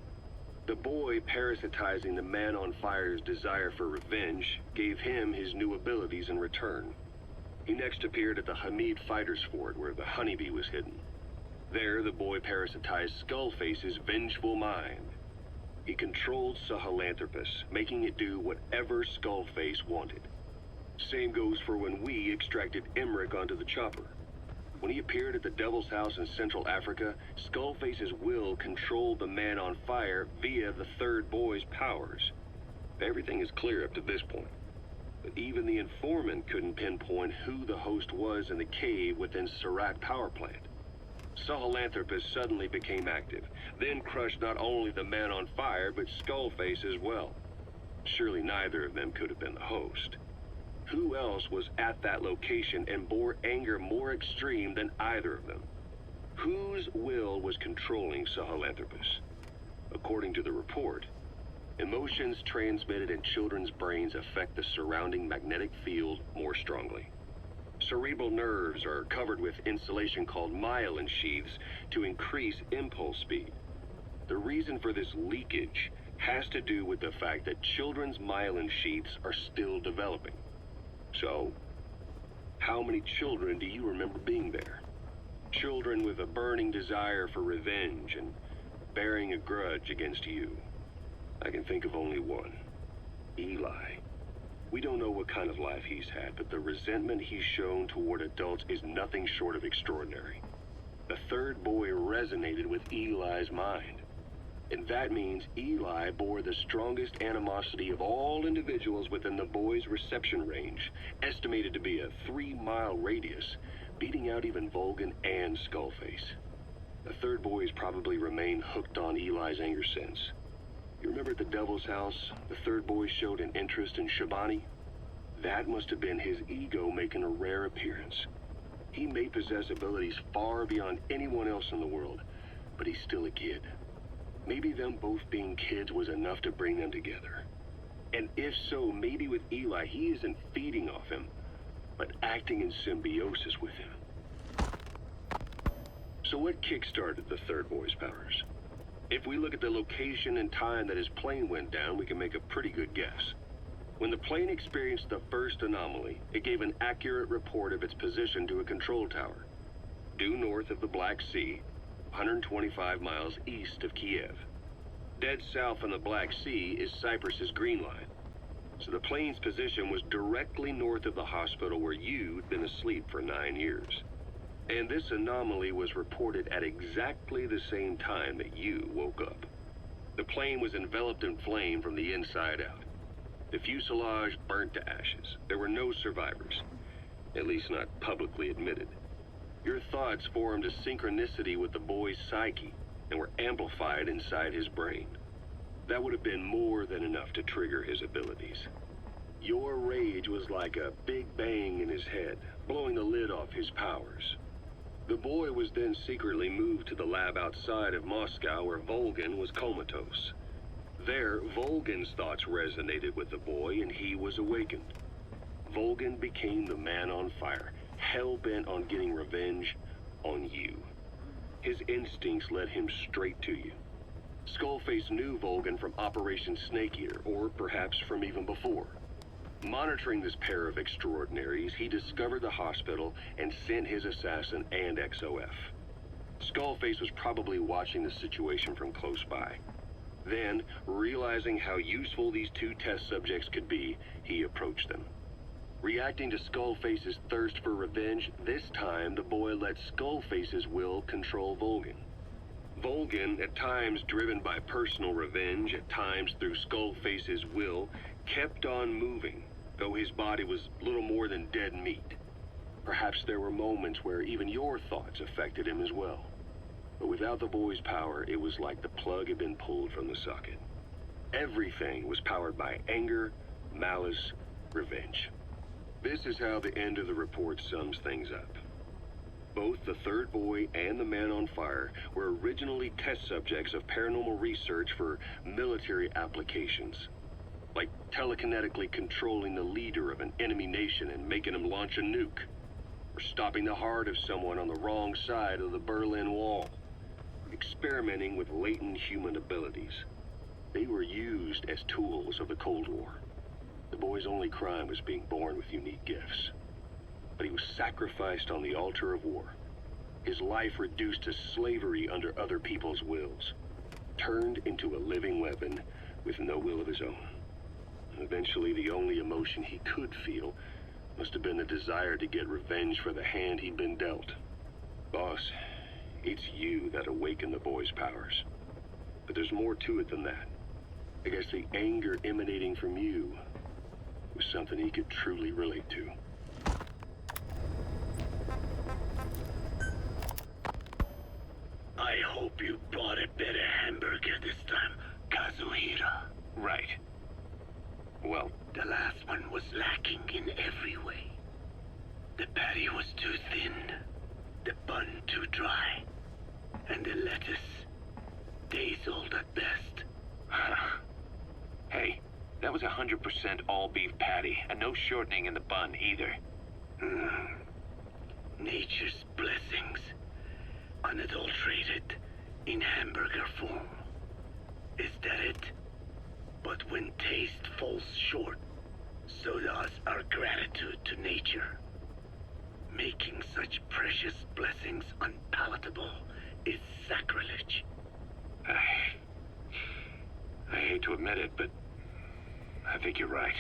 The boy parasitizing the man on fire's desire for revenge gave him his new abilities in return. He next appeared at the Hamid Fighters Fort where the honeybee was hidden. There, the boy parasitized Skullface's vengeful mind. He controlled Sahelanthropus, making it do whatever Skullface wanted. Same goes for when we extracted Emmerich onto the chopper. When he appeared at the Devil's House in Central Africa, Skullface's will controlled the man on fire via the third boy's powers. Everything is clear up to this point. But even the informant couldn't pinpoint who the host was in the cave within Surat power plant. Sahelanthropus suddenly became active, then crushed not only the man on fire, but Skullface as well. Surely neither of them could have been the host. Who else was at that location and bore anger more extreme than either of them? Whose will was controlling Sahelanthropus? According to the report, emotions transmitted in children's brains affect the surrounding magnetic field more strongly. Cerebral nerves are covered with insulation called myelin sheaths to increase impulse speed. The reason for this leakage has to do with the fact that children's myelin sheaths are still developing. So, how many children do you remember being there? Children with a burning desire for revenge and bearing a grudge against you. I can think of only one. Eli. We don't know what kind of life he's had, but the resentment he's shown toward adults is nothing short of extraordinary. The third boy resonated with Eli's mind. And that means Eli bore the strongest animosity of all individuals within the boy's reception range, estimated to be a 3-mile radius, beating out even Volgin and Skullface. The third boy has probably remained hooked on Eli's anger since. You remember at the Devil's House, the third boy showed an interest in Shabani? That must have been his ego making a rare appearance. He may possess abilities far beyond anyone else in the world, but he's still a kid. Maybe them both being kids was enough to bring them together. And if so, maybe with Eli, he isn't feeding off him, but acting in symbiosis with him. So what kick-started the third boy's powers? If we look at the location and time that his plane went down, we can make a pretty good guess. When the plane experienced the first anomaly, it gave an accurate report of its position to a control tower, due north of the Black Sea, 125 miles east of Kiev. Dead south on the Black Sea is Cyprus's Green Line. So the plane's position was directly north of the hospital where you'd been asleep for 9 years. And this anomaly was reported at exactly the same time that you woke up. The plane was enveloped in flame from the inside out. The fuselage burnt to ashes. There were no survivors, at least not publicly admitted. Your thoughts formed a synchronicity with the boy's psyche and were amplified inside his brain. That would have been more than enough to trigger his abilities. Your rage was like a big bang in his head, blowing the lid off his powers. The boy was then secretly moved to the lab outside of Moscow where Volgin was comatose. There, Volgin's thoughts resonated with the boy and he was awakened. Volgin became the man on fire, hell-bent on getting revenge on you. His instincts led him straight to you. Skullface knew Volgin from Operation Snake Eater, or perhaps from even before. Monitoring this pair of extraordinaries, he discovered the hospital and sent his assassin and XOF. Skullface was probably watching the situation from close by. Then, realizing how useful these two test subjects could be, he approached them. Reacting to Skullface's thirst for revenge, this time the boy let Skullface's will control Volgin. Volgin, at times driven by personal revenge, at times through Skullface's will, kept on moving, though his body was little more than dead meat. Perhaps there were moments where even your thoughts affected him as well. But without the boy's power, it was like the plug had been pulled from the socket. Everything was powered by anger, malice, revenge. This is how the end of the report sums things up. Both the third boy and the man on fire were originally test subjects of paranormal research for military applications. Like telekinetically controlling the leader of an enemy nation and making him launch a nuke. Or stopping the heart of someone on the wrong side of the Berlin Wall. Experimenting with latent human abilities. They were used as tools of the Cold War. The boy's only crime was being born with unique gifts. But he was sacrificed on the altar of war. His life reduced to slavery under other people's wills. Turned into a living weapon with no will of his own. Eventually, the only emotion he could feel must have been the desire to get revenge for the hand he'd been dealt. Boss, it's you that awakened the boy's powers. But there's more to it than that. I guess the anger emanating from you was something he could truly relate to. I hope you brought a better hamburger this time, Kazuhira. Right. Well, The last one was lacking in every way. The patty was too thin, the bun too dry, and the lettuce days old at best. Hey, that was 100% all beef patty, and no shortening in the bun either. Nature's blessings, unadulterated, in hamburger form. Is that it? But when taste falls short, so does our gratitude to nature. Making such precious blessings unpalatable is sacrilege. I hate to admit it, but I think you're right.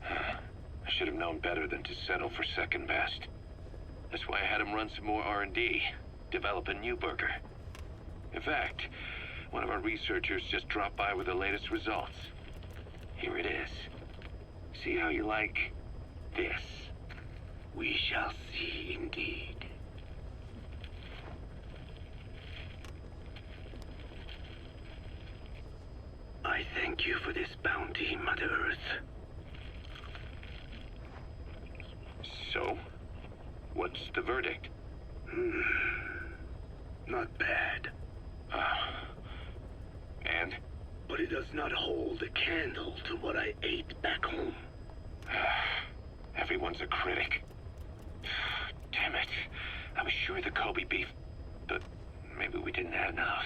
I should have known better than to settle for second best. That's why I had him run some more R&D, develop a new burger. In fact, one of our researchers just dropped by with the latest results. Here it is. See how you like this? We shall see indeed. I thank you for this bounty, Mother Earth. So, what's the verdict? Not bad, And? but it does not hold a candle to what I ate back home. Everyone's a critic. Damn it. I was sure the Kobe beef, but maybe we didn't have enough.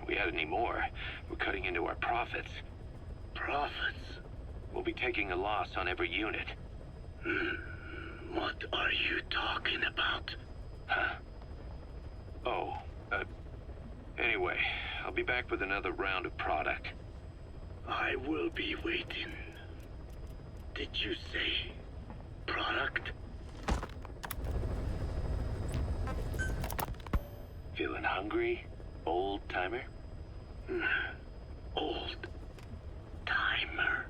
If we had any more, we're cutting into our profits. Profits? We'll be taking a loss on every unit. What are you talking about? Huh? Oh, anyway, I'll be back with another round of product. I will be waiting. Did you say product? Feeling hungry, old timer? Old timer.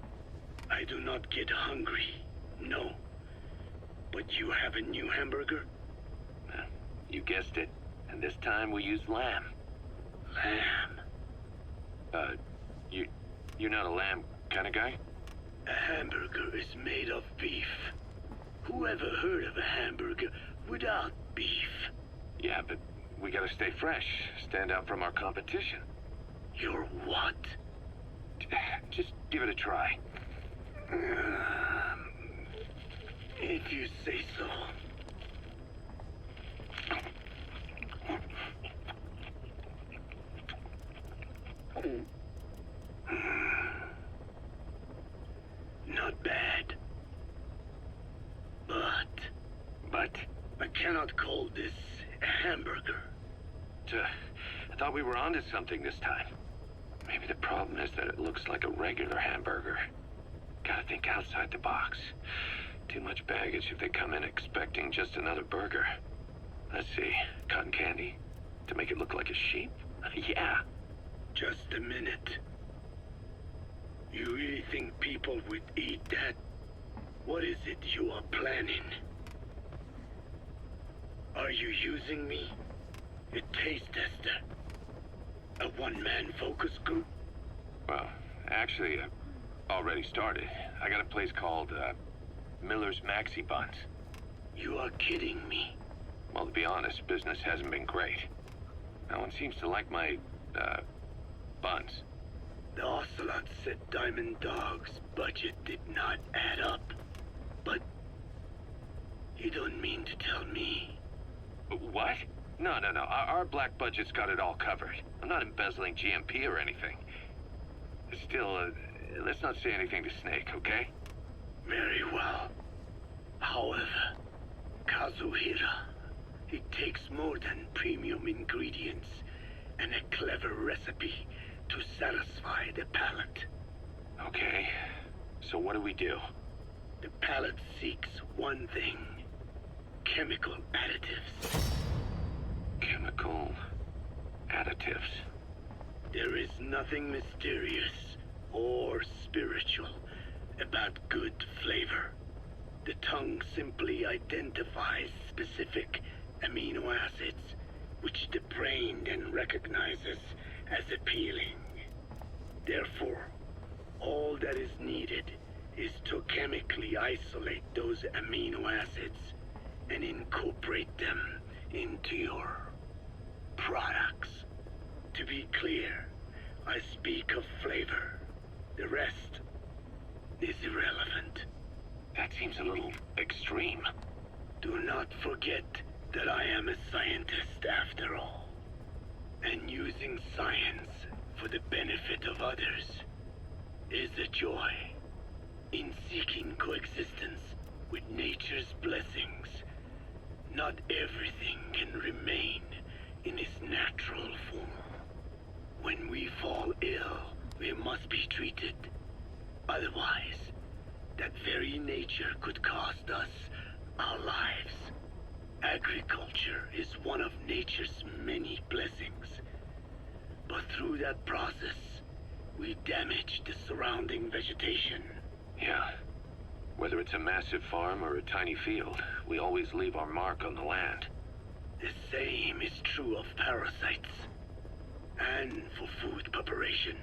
I do not get hungry, no. But you have a new hamburger? You guessed it. And this time we use lamb. Lamb. You're not a lamb kind of guy? A hamburger is made of beef. Who ever heard of a hamburger without beef? Yeah, but we gotta stay fresh, stand out from our competition. You're what? Just give it a try. If you say so. I thought we were onto something this time. Maybe the problem is that it looks like a regular hamburger. Gotta think outside the box. Too much baggage if they come in expecting just another burger. Let's see, cotton candy? To make it look like a sheep? Yeah. Just a minute. You really think people would eat that? What is it you are planning? Are you using me? A taste tester? A one-man focus group? Well, actually, already started. I got a place called, Miller's Maxi Buns. You are kidding me. Well, to be honest, business hasn't been great. No one seems to like my, buns. The Ocelot said Diamond Dog's budget did not add up. But you don't mean to tell me. What? No. Our black budget's got it all covered. I'm not embezzling GMP or anything. Still, let's not say anything to Snake, okay? Very well. However, Kazuhira, it takes more than premium ingredients and a clever recipe to satisfy the palate. Okay. So what do we do? The palate seeks one thing: chemical additives. Chemical additives. There is nothing mysterious or spiritual about good flavor. The tongue simply identifies specific amino acids, which the brain then recognizes as appealing. Therefore, all that is needed is to chemically isolate those amino acids and incorporate them into your products. To be clear, I speak of flavor. The rest is irrelevant. That seems a little extreme. Do not forget that I am a scientist after all. And using science for the benefit of others is a joy. In seeking coexistence with nature's blessings, not everything can remain in its natural form. When we fall ill, we must be treated. Otherwise, that very nature could cost us our lives. Agriculture is one of nature's many blessings. But through that process, we damage the surrounding vegetation. Yeah. Whether it's a massive farm or a tiny field, we always leave our mark on the land. The same is true of parasites. And for food preparation.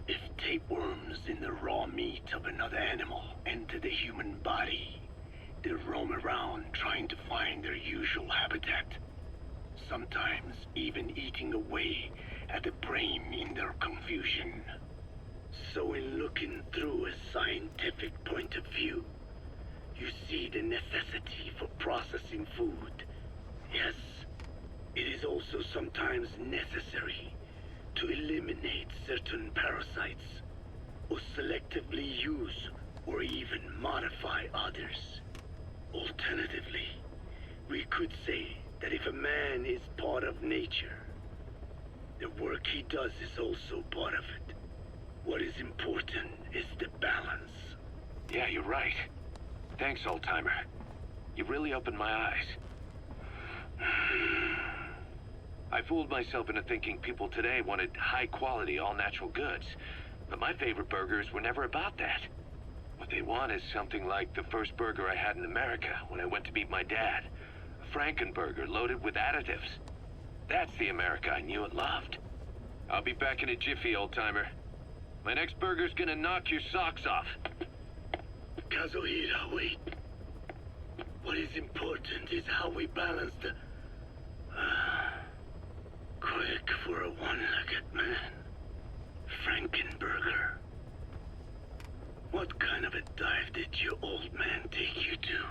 If tapeworms in the raw meat of another animal enter the human body, they roam around trying to find their usual habitat. Sometimes even eating away at the brain in their confusion. So in looking through a scientific point of view, you see the necessity for processing food. Yes, it is also sometimes necessary to eliminate certain parasites, or selectively use or even modify others. Alternatively, we could say that if a man is part of nature, the work he does is also part of it. What is important is the balance. Yeah, you're right. Thanks, old-timer. You really opened my eyes. I fooled myself into thinking people today wanted high-quality, all-natural goods. But my favorite burgers were never about that. What they want is something like the first burger I had in America when I went to meet my dad. A Frankenburger loaded with additives. That's the America I knew and loved. I'll be back in a jiffy, old-timer. My next burger's gonna knock your socks off. Kazuhira, wait. What is important is how we balance the... quick for a one-legged man. Frankenburger. What kind of a dive did your old man take you to?